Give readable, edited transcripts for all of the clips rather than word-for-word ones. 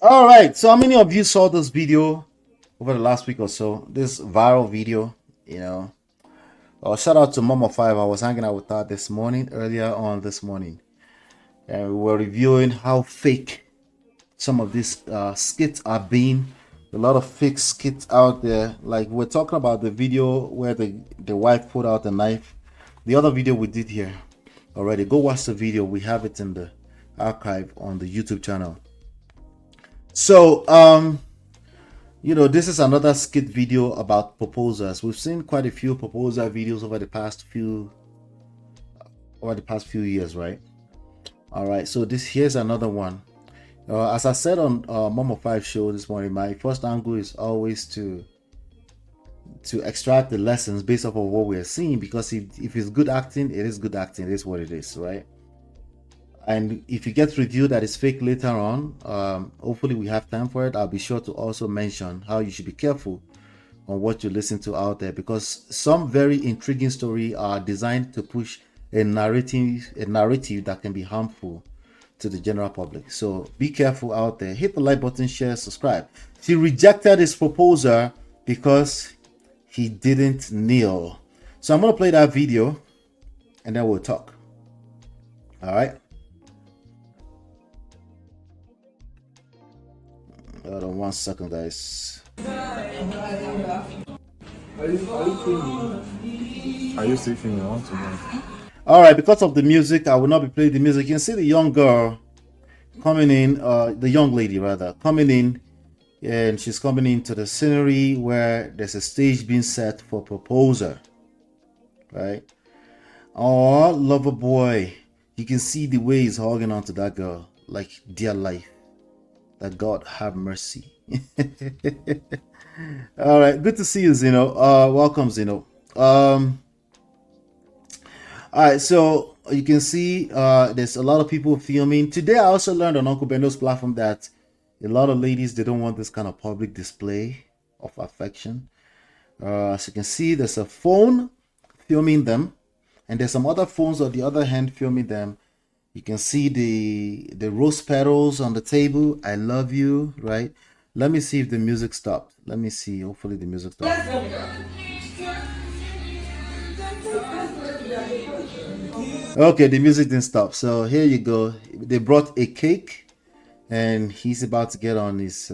All right, so how many of you saw this video over the last week or so? This viral video, shout out to Mama Five. I was hanging out with her this morning, earlier on this morning, and we were reviewing how fake some of these skits are being. A lot of fake skits out there. Like we're talking about the video where the wife pulled out the knife. The other video we did here already. Go watch the video. We have it in the archive on the YouTube channel. So, this is another skit video about proposals. We've seen quite a few proposal videos over the past few years, right? All right, so here's another one. As I said on Mama 5 show this morning, my first angle is always to extract the lessons based off of what we're seeing, because if it's good acting, it is good acting. It is what it is, right? And if it gets reviewed that is fake later on, hopefully we have time for it. I'll be sure to also mention how you should be careful on what you listen to out there, because some very intriguing stories are designed to push a narrative that can be harmful to the general public. So be careful out there. Hit the like button, share, subscribe. She rejected his proposal because he didn't kneel. So I'm going to play that video and then we'll talk. All right. Hold on 1 second, guys. Are you still filming? I want to know. All right, because of the music, I will not be playing the music. You can see the young girl coming in, the young lady rather, coming in, and she's coming into the scenery where there's a stage being set for proposal, right? Oh, lover boy. You can see the way he's holding on to that girl like dear life. That God have mercy. All right, good to see you, Zeno. Welcome, Zeno. All right, so you can see there's a lot of people filming. Today, I also learned on Uncle Bendo's platform that a lot of ladies, they don't want this kind of public display of affection. So you can see there's a phone filming them, and there's some other phones on the other hand filming them. You can see the rose petals on the table. I love you, right? Let me see if the music stopped. Let me see. Hopefully the music stopped. Okay, the music didn't stop. So here you go. They brought a cake, and he's about to get on his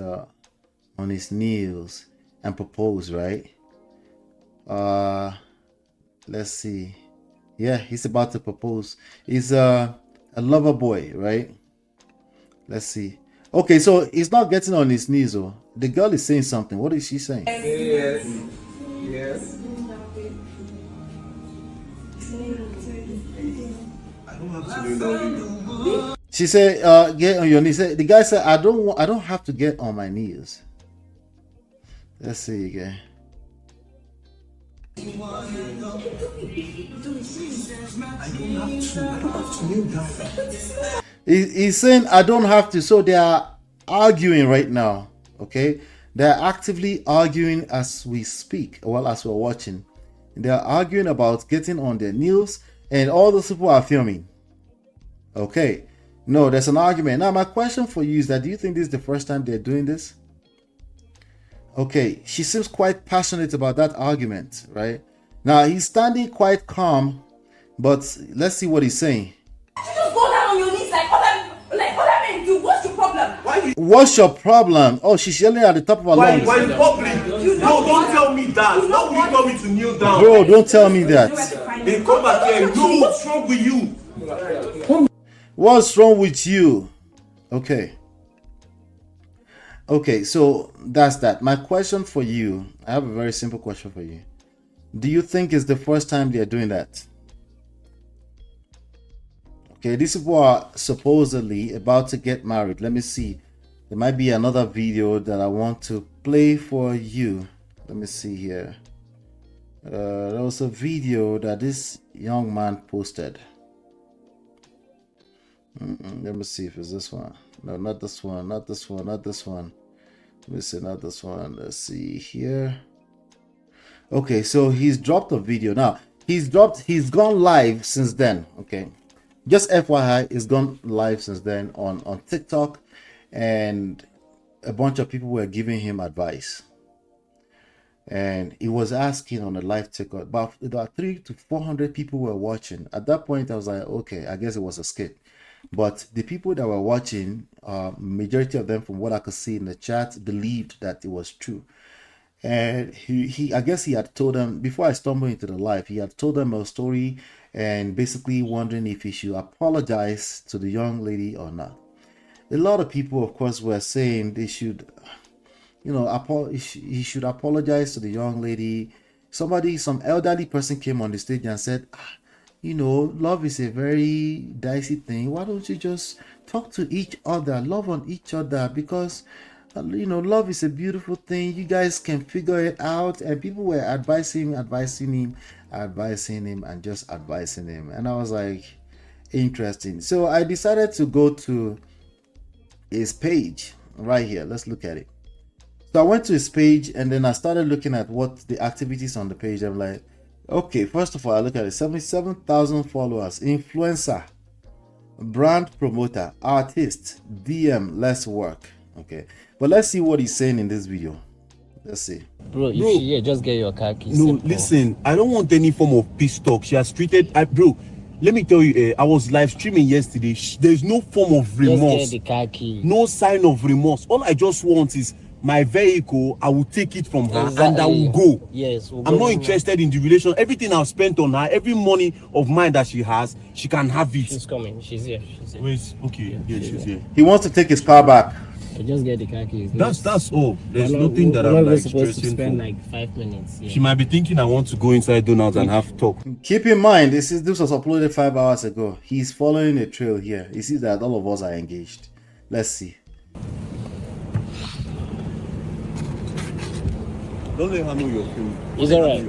knees and propose, right? Let's see. Yeah, he's about to propose. He's a lover boy, right? Let's see. Okay, so he's not getting on his knees. Oh, the girl is saying something. What is she saying? Yes. I don't have to do that. She said, "Get on your knees." The guy said, "I don't have to get on my knees." Let's see again. I don't have to kneel down. He's saying, "I don't have to." So they are arguing right now. Okay, they are actively arguing as we speak. Well, as we're watching, they are arguing about getting on their knees, and all those people are filming. Okay, no, there's an argument. Now, my question for you is that: do you think this is the first time they're doing this? Okay, she seems quite passionate about that argument, right? Now, he's standing quite calm, but let's see what he's saying. You just go down on your knees like what I mean, you. What's your problem? What's your problem? Oh, she's yelling at the top of her lungs. Why public? No, don't tell me that. How will you tell me to kneel down? Bro, don't tell me that. They come back here. No, what's wrong with you? What's wrong with you? Okay, so that's that. My question for you, I have a very simple question for you. Do you think it's the first time they're doing that? Okay, these people are supposedly about to get married. Let me see. There might be another video that I want to play for you. Let me see here. There was a video that this young man posted. Let me see if it's this one. No, not this one. Not this one. Not this one. Let me see. Not this one. Let's see here. Okay, so he's dropped a video. Now, he's gone live since then. Okay. Just FYI, he's gone live since then on TikTok. And a bunch of people were giving him advice. And he was asking on a live ticker. About 300 to 400 people were watching. At that point, I was like, okay, I guess it was a skit. But the people that were watching, majority of them, from what I could see in the chat, believed that it was true. And I guess he had told them, before I stumbled into the live, he had told them a story and basically wondering if he should apologize to the young lady or not. A lot of people, of course, were saying they should, you know, he should apologize to the young lady. Some elderly person came on the stage and said, you know, love is a very dicey thing. Why don't you just talk to each other, love on each other? Because, you know, love is a beautiful thing. You guys can figure it out. And people were advising him, and just advising him. And I was like, interesting. So I decided to go to his page right here. Let's look at it. So I went to his page and then I started looking at what the activities on the page. I'm like, okay, first of all, I look at it. 77,000 followers, influencer, brand promoter, artist, DM, less work. Okay, but let's see what he's saying in this video. Let's see. Bro, just get your car keys. No, listen, I don't want any form of peace talk. She has treated, bro, let me tell you, I was live streaming yesterday. There's no form of remorse. Just get the car key. No sign of remorse. All I just want is my vehicle. I will take it from her and I will go. Yes, I'm not interested in the relation. Everything I've spent on her, every money of mine that she has, she can have it. She's coming. She's here. Wait, okay, yeah, she's here. He wants to take his car back. Just get the car keys. That's all. There's nothing that I'm like supposed to spend for. like 5 minutes. Yeah. She might be thinking I want to go inside Donald's and have talk. Keep in mind, this was uploaded 5 hours ago. He's following a trail here. He sees that all of us are engaged. Let's see. Don't let her know you're filming. It's alright.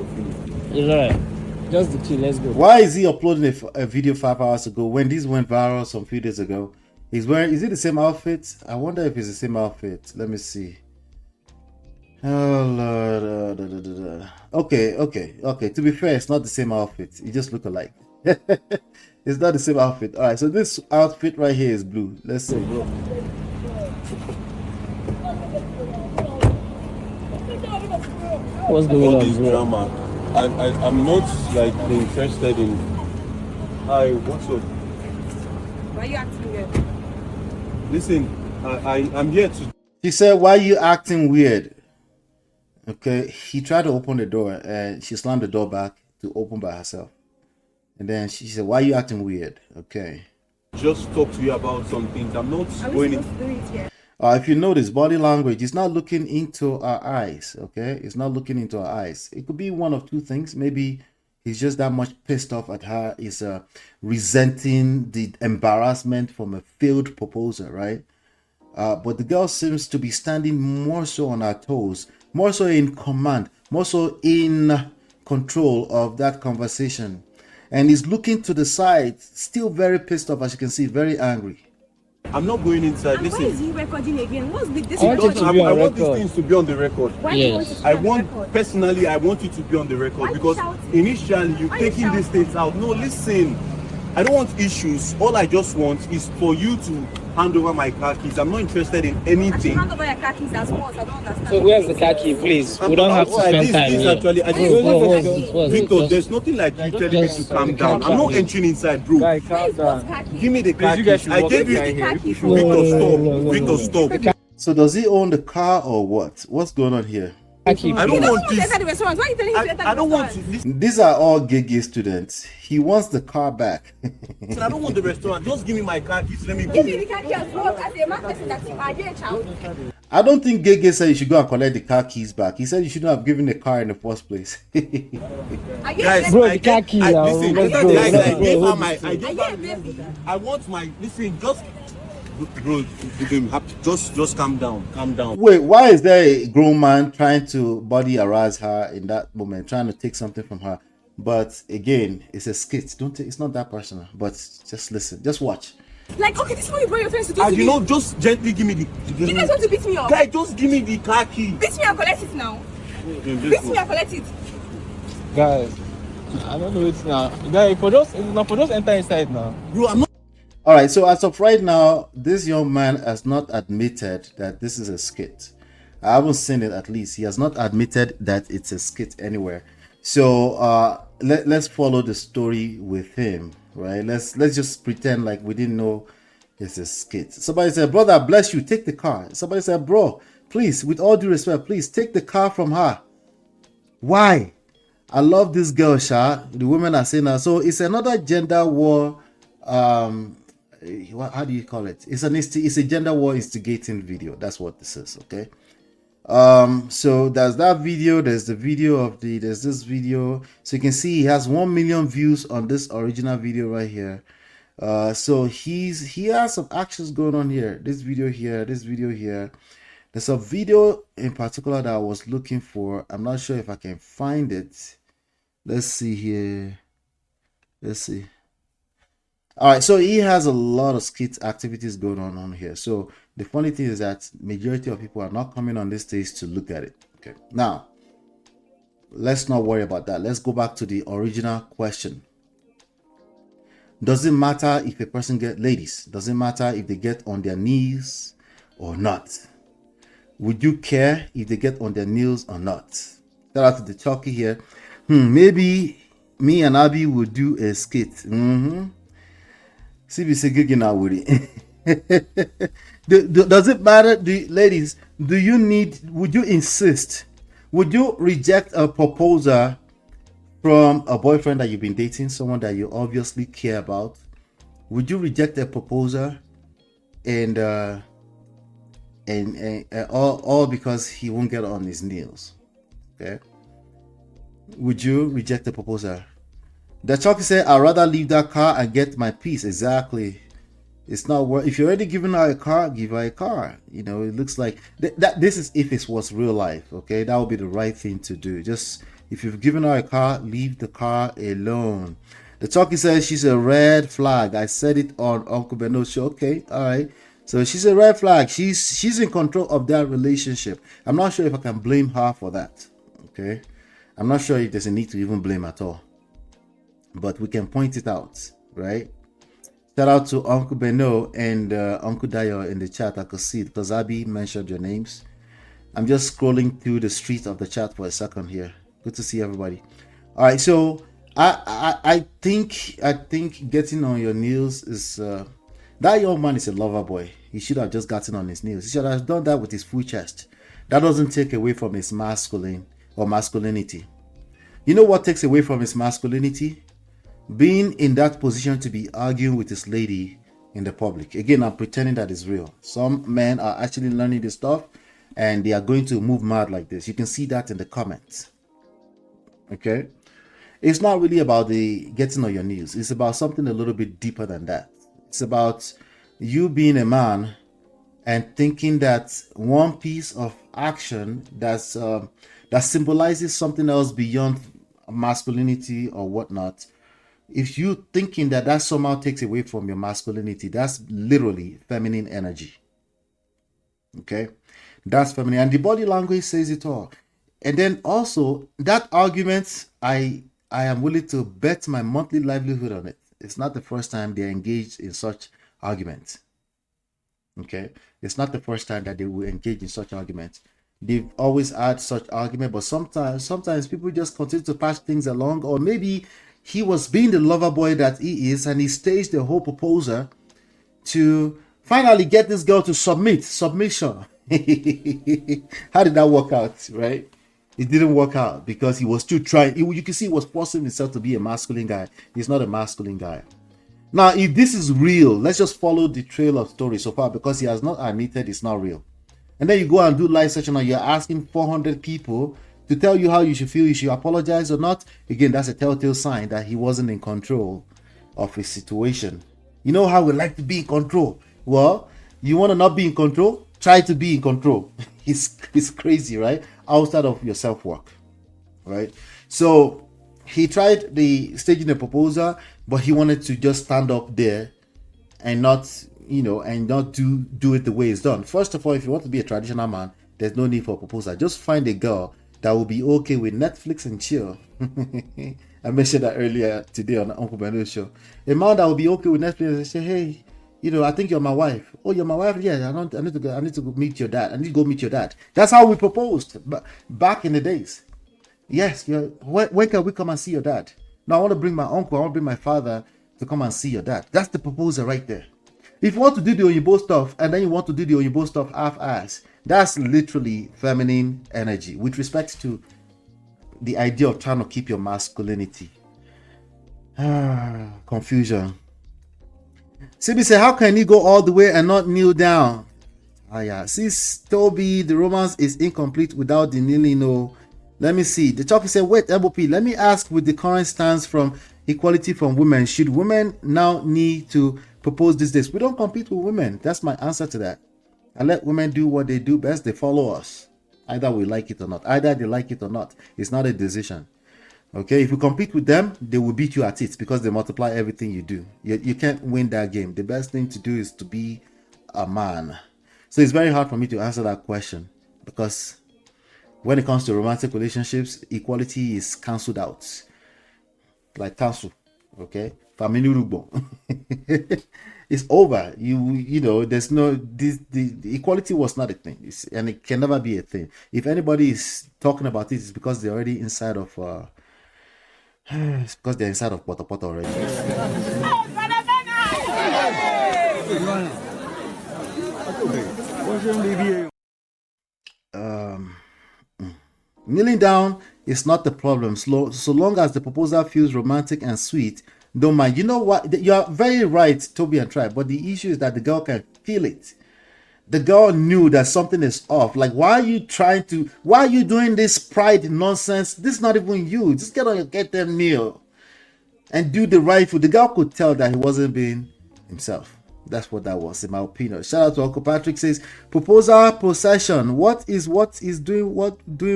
It's alright. Just the key. Let's go. Why is he uploading a video 5 hours ago when this went viral some few days ago? He's wearing, is it the same outfit? I wonder if it's the same outfit. Let me see. Oh Lord. Okay. To be fair, it's not the same outfit. You just look alike. It's not the same outfit. All right. So this outfit right here is blue. Let's see. What's going All on, this bro? drama. I'm not like interested in. Hi, what's up? Why are you acting weird? Listen, I'm here to. She said, "Why are you acting weird?" Okay. He tried to open the door and she slammed the door back to open by herself. And then she said, "Why are you acting weird?" Okay. Just talk to you about some things. I'm not going in. If you notice, body language is not looking into our eyes. Okay, it's not looking into our eyes. It could be one of two things. Maybe he's just that much pissed off at her. He's resenting the embarrassment from a failed proposal, right? But the girl seems to be standing more so on her toes, more so in command, more so in control of that conversation. And he's looking to the side, still very pissed off, as you can see, very angry. I'm not going inside. And Listen. why is he recording again? What's with this? I want it to be on I want these record. things to be on the record. Why do you want Yes. it to be I on the want, record? personally, I want you to be on the record Why you because shouting? initially you're Why you taking these shouting? things out. No, listen, I don't want issues. All I just want is for you to hand over my car keys. I'm not interested in I should anything. hand over your car keys as once. I don't understand. So where's the car key, please? We don't have to spend time This here. actually, I What's just, Victor, it? there's nothing like you telling me to just calm calm down. I'm down. not entering inside, bro. Guy, calm Please, what's down. car key? Give me the car you guys keys. should I walk gave you. behind here. Key. No, Victor, stop. no. Victor, stop. So does he own the car or what? What's going on here? Car key, I He don't doesn't want want to this. enter the restaurant. Why are you telling him to enter the I don't want to restaurant? listen. These are all gay students. He wants the car back. I don't want the restaurant. Just give me my car keys. Let me Give me go. the car key as well as a man person that you are here, child. I don't think Gege said you should go and collect the car keys back. He said you shouldn't have given the car in the first place. Are you Guys, Bro, a the baby? car key now. Listen, Let's guys, go. I Let's go. gave her my. I Are gave you a her. baby? I want my. Listen, just calm down. Calm down. Wait, why is there a grown man trying to body harass her in that moment, trying to take something from her? But again, it's a skit. Don't take, it's not that personal. But just listen, just watch. Like, okay, this is what you brought your friends to do And to you me. know, just gently give me the. You guys want to beat me up? Guy, just give me the car key. Beat me and collect it now. Beat me and collect it. Guys, I don't know it now. Guy, for just enter inside now. Bro, I'm not. All right, so as of right now, this young man has not admitted that this is a skit. I haven't seen it, at least. He has not admitted that it's a skit anywhere. So let's follow the story with him, right? Let's just pretend like we didn't know it's a skit. Somebody said, "Brother, bless you, take the car." Somebody said, "Bro, please, with all due respect, please take the car from her." Why? I love this girl, Sha. The women are saying that. So it's another gender war. How do you call it? It's a gender war instigating video. That's what this is. Okay. So there's that video. There's the video of there's this video. So you can see he has 1 million views on this original video right here. So he has some actions going on here. This video here. This video here. There's a video in particular that I was looking for. I'm not sure if I can find it. Let's see here. Let's see. All right, so he has a lot of skit activities going on here. So the funny thing is that majority of people are not coming on this stage to look at it. Okay, now let's not worry about that. Let's go back to the original question. Does it matter if a person ladies, does it matter if they get on their knees or not? Would you care if they get on their knees or not? Shout out to the Chucky here. Maybe me and Abby would do a skit. CBC gigging out with it. Does it matter, ladies? Would you insist? Would you reject a proposal from a boyfriend that you've been dating, someone that you obviously care about? Would you reject a proposal and all because he won't get on his knees? Okay. Would you reject the proposal? The Chucky said, "I'd rather leave that car and get my peace." Exactly. It's not worth. If you're already giving her a car, give her a car. You know, it looks like that. This is if it was real life. Okay, that would be the right thing to do. Just if you've given her a car, leave the car alone. The Chucky says she's a red flag. I said it on Uncle Beno's show. Okay, all right. So she's a red flag. She's in control of that relationship. I'm not sure if I can blame her for that. Okay, I'm not sure if there's a need to even blame at all. But we can point it out, right? Shout out to Uncle Beno and Uncle Dayo in the chat. I could see it because Abby mentioned your names. I'm just scrolling through the street of the chat for a second here. Good to see everybody. All right, so I think getting on your knees is that young man is a lover boy. He should have just gotten on his knees. He should have done that with his full chest. That doesn't take away from his masculinity. You know what takes away from his masculinity? Being in that position to be arguing with his lady in the public. Again, I'm pretending that is real. Some men are actually learning this stuff and they are going to move mad like this. You can see that in the comments. Okay? It's not really about the getting on your knees. It's about something a little bit deeper than that. It's about you being a man and thinking that one piece of action that symbolizes something else beyond masculinity or whatnot. If you thinking that somehow takes away from your masculinity, that's literally feminine energy. Okay, that's feminine, and the body language says it all. And then also that argument, I am willing to bet my monthly livelihood on it. It's not the first time they're engaged in such arguments. Okay, it's not the first time that they will engage in such arguments. They've always had such argument, but sometimes people just continue to pass things along, or maybe he was being the lover boy that he is, and he staged the whole proposal to finally get this girl to submission. How did that work out, right? It didn't work out because he was still trying. You can see he was forcing himself to be a masculine guy. He's not a masculine guy. Now, if this is real, let's just follow the trail of story so far, because he has not admitted it's not real. And then you go and do live session and you're asking 400 people to tell you how you should feel, you should apologize or not. Again, that's a telltale sign that he wasn't in control of his situation. You know how we like to be in control? Well, you want to not be in control? Try to be in control. It's crazy, right? Outside of your self-work, right? So he tried the staging a proposal, but he wanted to just stand up there and not do it the way it's done. First of all, if you want to be a traditional man, there's no need for a proposal. Just find a girl that will be okay with Netflix and chill. I mentioned that earlier today on the Uncle Beno's show. A man that will be okay with Netflix and say, hey, I think you're my wife. Oh, you're my wife? Yeah, I need to go. I need to go meet your dad. I need to go meet your dad. That's how we proposed back in the days. Yes, when can we come and see your dad? No, I want to bring my uncle. I want to bring my father to come and see your dad. That's the proposal right there. If you want to do the Oyibo stuff and then you want to do the Oyibo stuff half-ass, that's literally feminine energy with respect to the idea of trying to keep your masculinity. Confusion. Sibi say, how can he go all the way and not kneel down? Yeah. Sis Toby, the romance is incomplete without the kneeling. No. Let me see. The topic said, wait, MOP, let me ask, with the current stance from equality from women, should women now need to propose these days? We don't compete with women. That's my answer to that. I let women do what they do best. They follow us. Either we like it or not. Either they like it or not. It's not a decision. Okay, if you compete with them, they will beat you at it because they multiply everything you do. You can't win that game. The best thing to do is to be a man. So it's very hard for me to answer that question because when it comes to romantic relationships, equality is cancelled out. Like cancel. Okay? Family rubo. It's over. There's no the equality was not a thing. And it can never be a thing. If anybody is talking about it, it's because they're already inside of it's because they're inside of Poto Poto already. Kneeling down is not the problem. So long as the proposal feels romantic and sweet, don't mind. You know what? You are very right, Toby and Tribe. But the issue is that the girl can feel it. The girl knew that something is off. Like, why are you doing this pride nonsense? This is not even you. Just get them kneel and do the right food. The girl could tell that he wasn't being himself. That's what that was, in my opinion. Shout out to Uncle Patrick. Says, proposal procession. What is doing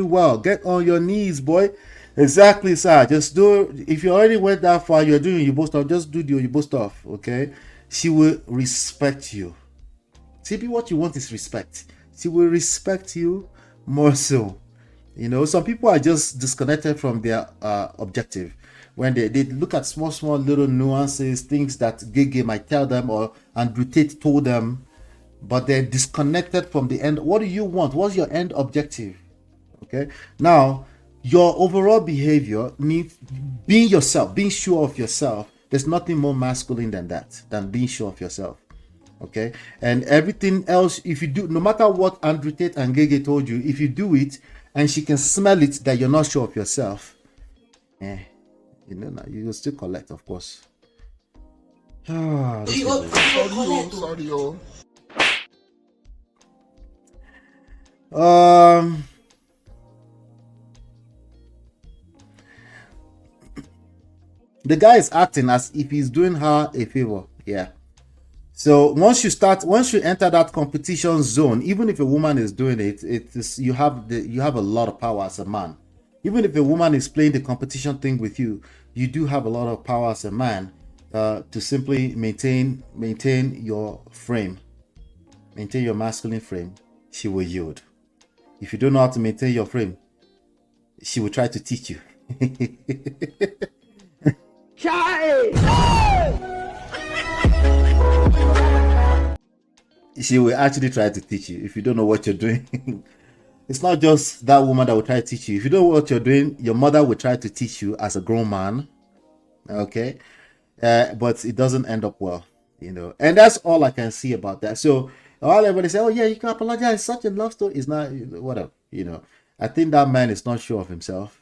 well? Get on your knees, boy. Exactly, sir. Just do. If you already went that far, you're doing Oyibo stuff. Just do the Oyibo stuff, okay? She will respect you. See, what you want is respect. She will respect you more so. Some people are just disconnected from their objective. When they look at small little nuances, things that Gege might tell them or Andrew Tate told them, but they're disconnected from the end. What do you want? What's your end objective? Okay. Now, your overall behavior needs being yourself, being sure of yourself. There's nothing more masculine than that, than being sure of yourself. Okay, and everything else, if you do, no matter what Andrew Tate and Gege told you, if you do it and she can smell it that you're not sure of yourself, now you will still collect, of course. Sorry. The guy is acting as if he's doing her a favor. Yeah. So once you enter that competition zone, even if a woman is doing it, you have a lot of power as a man. Even if a woman is playing the competition thing with you, you do have a lot of power as a man to simply maintain your frame, maintain your masculine frame. She will yield. If you don't know how to maintain your frame, she will try to teach you. She will actually try to teach you if you don't know what you're doing. It's not just that woman that will try to teach you. If you don't know what you're doing, your mother will try to teach you as a grown man. Okay? But it doesn't end up well, And that's all I can see about that. So all everybody say, oh yeah, you can apologize. Such a love story. It's not, whatever, I think that man is not sure of himself.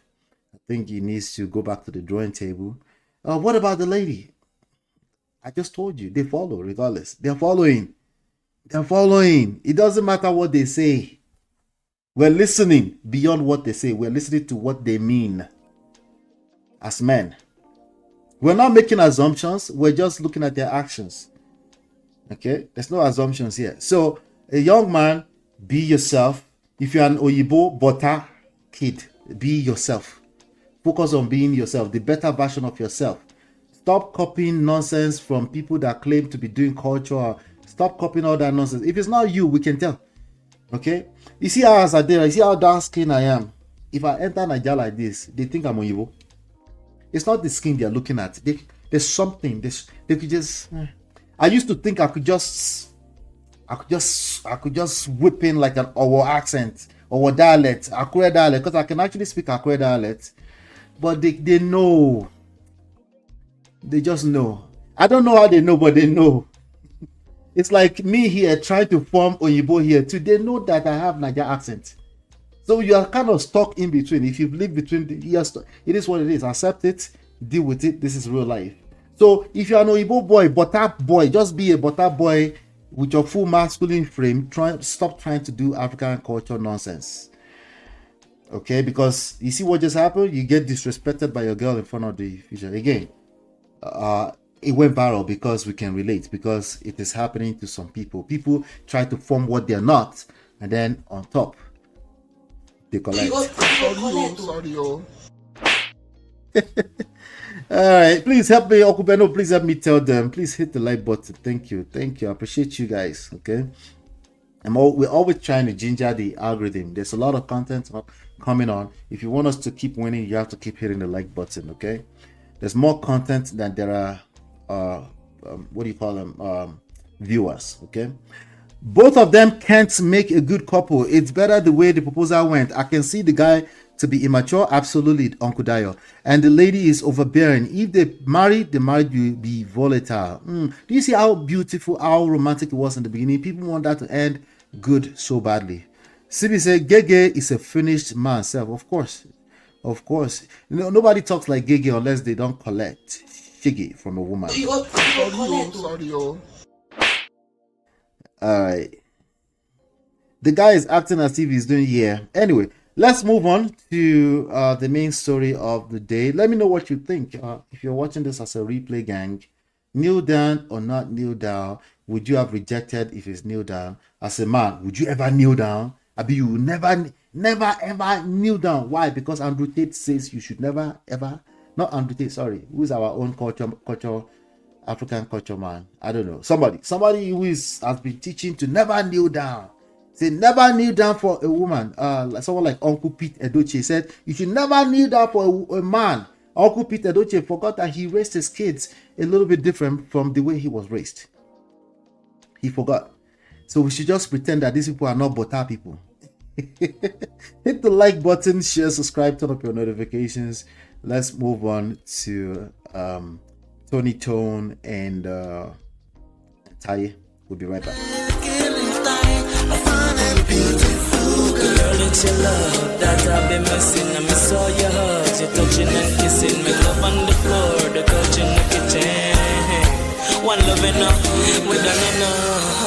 I think he needs to go back to the drawing table. What about the lady? I just told you, they follow regardless. They're following. It doesn't matter what they say. We're listening beyond what they say. We're listening to what they mean as men. We're not making assumptions. We're just looking at their actions. Okay? There's no assumptions here. So, a young man, be yourself. If you're an Oyibo Bota kid, be yourself. Focus on being yourself, the better version of yourself. Stop copying nonsense from people that claim to be doing culture. Stop copying all that nonsense. If it's not you, we can tell. Okay? You see how as I did, you see how dark skin I am. If I enter Nigeria like this, they think I'm Oyibo. It's not the skin they're looking at. There's something. They could just... I used to think I could just whip in like an Owo accent, Owo dialect, Akure dialect, because I can actually speak Akure dialect. But they know. They just know. I don't know how they know, but they know. It's like me here trying to form Oyibo here too. They know that I have Niger accent. So you are kind of stuck in between. If you live between the years, it is what it is. Accept it, deal with it. This is real life. So if you're an Oyibo boy, butter boy, just be a butter boy with your full masculine frame. Stop trying to do African culture nonsense. Okay, because you see what just happened? You get disrespected by your girl in front of the future. Again, it went viral because we can relate, because it is happening to some people. People try to form what they're not, and then on top, they collect. Sorry. All right, please help me, Okubeno. Please help me tell them. Please hit the like button. Thank you. I appreciate you guys. Okay, we're always trying to ginger the algorithm. There's a lot of content coming on. If you want us to keep winning, you have to keep hitting the like button. Okay, there's more content than there are what do you call them, viewers. Okay, both of them can't make a good couple. It's better the way the proposal went. I can see the guy to be immature, absolutely, Uncle Dayo, and the lady is overbearing. If they married, the marriage will be volatile. Do you see how beautiful, how romantic it was in the beginning? People want that to end good so badly. Sibi said Gege is a finished man self. Of course. Nobody talks like Gege unless they don't collect figgy from a woman. Sorry. All right. The guy is acting as if he's doing here. Anyway, let's move on to the main story of the day. Let me know what you think. If you're watching this as a replay, gang, kneel down or not kneel down? Would you have rejected if it's kneel down? As a man, would you ever kneel down? Abi, you never ever kneel down. Why? Because Andrew Tate says you should never ever. Not Andrew Tate, sorry. Who's our own culture, African culture man? I don't know. Somebody who has been teaching to never kneel down. Say never kneel down for a woman. Someone like Uncle Pete Edochie said you should never kneel down for a man. Uncle Pete Edochie forgot that he raised his kids a little bit different from the way he was raised. He forgot. So we should just pretend that these people are not butter people. Hit the like button, share, subscribe, turn up your notifications. Let's move on to Tony Tone and Taye. We'll be right back. Girl, it's your love that I've been missing. I miss all your hugs, your touching and kissing. Make love on the floor, the couch in the kitchen. One love enough, we done enough.